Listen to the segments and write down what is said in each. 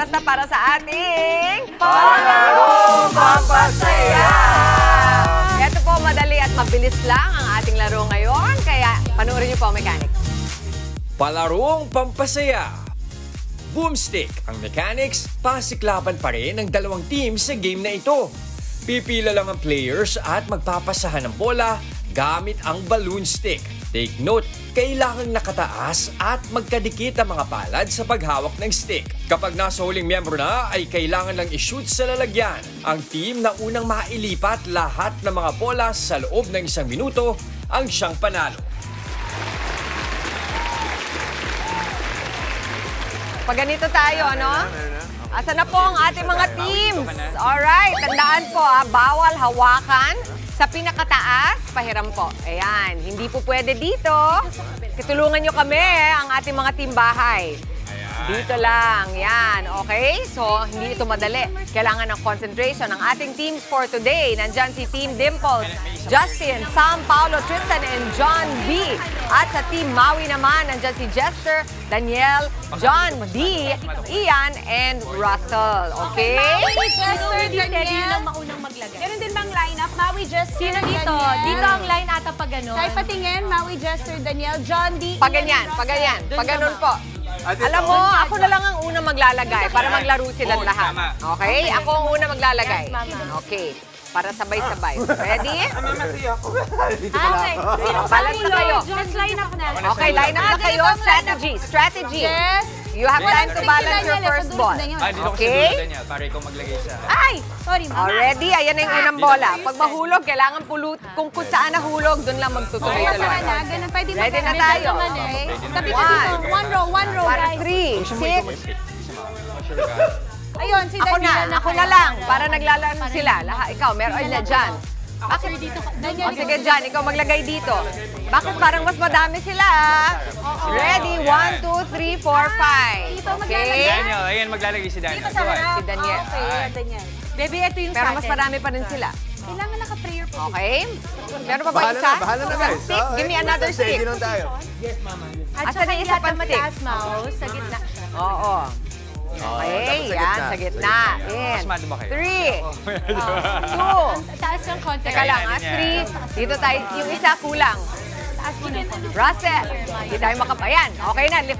oras na para sa ating Palarong Pampasaya! Ito po, madali at mabilis lang ang ating laro ngayon, kaya panoorin niyo po, Mechanics. Palarong Pampasaya. Boomstick ang mechanics, pasiklaban pa rin ang dalawang team sa game na ito. Pipila lang ang players at magpapasahan ng bola gamit ang balloon stick. Take note, kailangang nakataas at magkadikit ang mga palad sa paghawak ng stick. Kapag nasa huling miyembro na, ay kailangan lang i-shoot sa lalagyan. Ang team na unang mailipat lahat ng mga bola sa loob ng 1 minuto ang siyang panalo. Pag ganito tayo, ano? Asa na po ang ating mga teams? Alright, tandaan po, bawal hawakan sa pinakataas, pahiram po. Ayan, hindi po pwede dito. Kitulungan nyo kami, ang ating mga team bahay. Dito lang, yan, okay? So, hindi ito madali. Kailangan ng concentration. Ang ating teams for today, nandyan si Team Dimples, Justin, Sam, Paulo, Tristan, and John B. At sa Team Maui naman, nandyan si Jester, Daniel, John D, Ian, and Russell. Okay? Maui, Jester, Daniel. Lang maunang maglagay. Meron din bang lineup? Maui, Jester, Sino dito? Daniel. Dito ang line ata pag gano'n. Kahit patingin, Maui, Jester, Daniel, John D, Pag Ian, ganyan, and pag ganyan, Russell. pag ganun po. Alam mo, ako na lang ang una maglalagay para maglaro silang lahat. Okay? Ako ang una maglalagay. Okay. Para sabay-sabay. Ready? Okay. Balance na kayo. Let's line up na. Okay, line up na kayo. Strategy. Strategy. Yes. You have time to balance your first ball. Dito ko sa Okay? dulo, Daniel, para ikaw maglagay sa... Ay! Sorry, mama. Ready? Ayan na yung unang bola. Pag mahulog, kailangan pulot. Kung saan nahulog, doon lang magtutuloy-tuloy. Ganun, pwede Ready na tayo. Tabi ka dito. One row, Para guys. 3, 6. Ayun, si Ako Daniel. na, ako na lang. Para naglalaro sila. Ikaw, meron na dyan. Bakit? O sige, Jan, ikaw maglagay dito. Bakit parang mas madami sila? Ready? 1, 2, 3, 4, 5. Okay? Daniel, ayan maglalagay si Daniel. Sa harap. Si Daniel. Okay, Daniel. Baby, ito yung Pero sa mas atin. marami pa rin sila. Kailangan naka-prayer po. Okay? Meron pa ba isa? Bahala na guys. Stick? Give me another stick. Steady lang tayo. At Asan na saka isa lahat pang ng stick? mataas mouse, sa gitna. Oo. Okay, yan, sa gitna. In. Pasmado ba kayo? 3, 2, Taas ng konti. teka lang, 3. Dito tayo, yung isa kulang. Taas mo ng konti. Russell, hindi tayo makapayan. Okay na, 5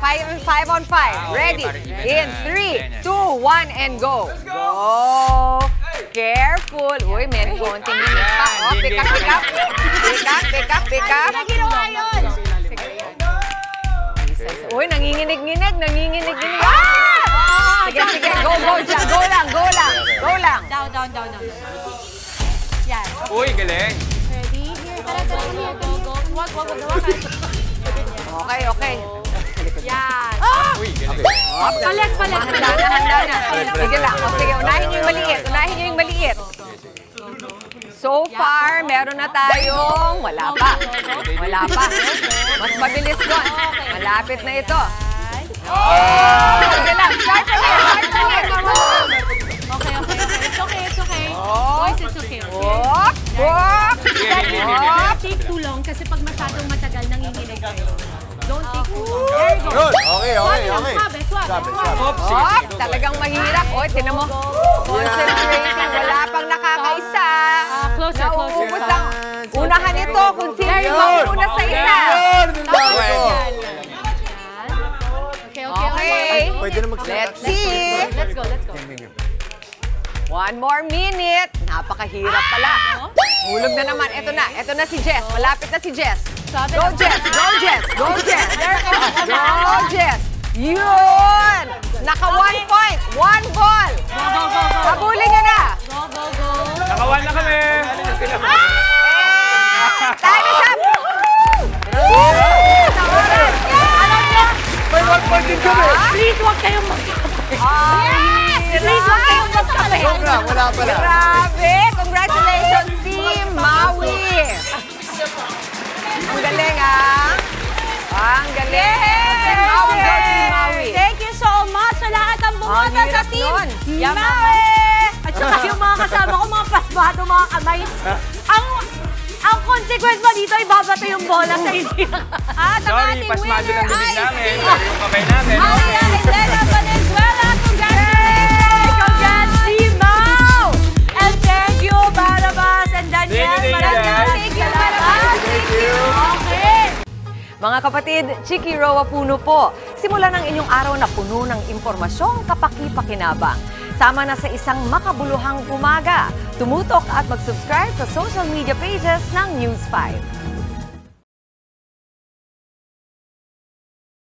on 5. Ready? In 3, 2, 1, and go. Go! Careful. Uy, may konting minute pa. Oh, pick up, pick up. Pick up, pick up, pick up. Ano ginawa yun? Uy, nanginginig-nginig, nanginginig-nginig. Ah! Sige, sige, go, go, Jack. Go lang, go lang. Go lang. Down. Yan. Uy, galing. Ready? Here, tara, here. Go. Wag hawakan. Okay, okay. Yan. Uy, galing. Palit. Handa na. Sige lang. O, sige, unahin niyo yung maliit. Unahin niyo yung maliit. So far, meron na tayong... Wala pa. Mas mabilis doon. Malapit na ito. Sige lang. Start ulit. Okay. It's okay. Boys, it's okay. Hop! Hop! Hop! Take too long kasi pag masyadong matagal, nanginginig kayo. Don't take too long. There you go. Good. Okay. Swabe. Hop! Talagang mahirap. O, tinan mo. Concentration. Wala pang nakakaisa. Closer. Nauubos ang unahan ito kung sino yung mauna sa isa. Okay. Pwede na Let's see. Let's go. 1 more minute. Napakahirap pala. Hulog na naman. Ito na si Jess. Malapit na si Jess. Go, Jess! Go, Jess! Yun! Naka 1 point. 1 ball. Habulin nyo na. Go. Nakawan na kami. Time is up! May 1 point din kami. Please, huwag kayong Please, huwag kayong magkape. Wala pala. Grabe! Congratulations, Team Maui! Ang galing, Ang galing! Team Maui, go, Team Maui! Thank you so much sa lahat ng bumoto Ang sa hirap team nun. Maui! At saka yung mga kasama ko, mga pasmado, mga kamay. Ang consequence mo dito, ibabato yung bola sa hindi. At ang Sorry, ating pasmado ng winner bibig ay namin. si Pero yung kamay namin. Maria Elena Valenzuela. Congratulations! Mga kapatid, Chiki Roa Puno po. Simulan ang inyong araw na puno ng impormasyong kapaki-pakinabang. Sama na sa isang makabuluhang umaga. Tumutok at mag-subscribe sa social media pages ng News 5.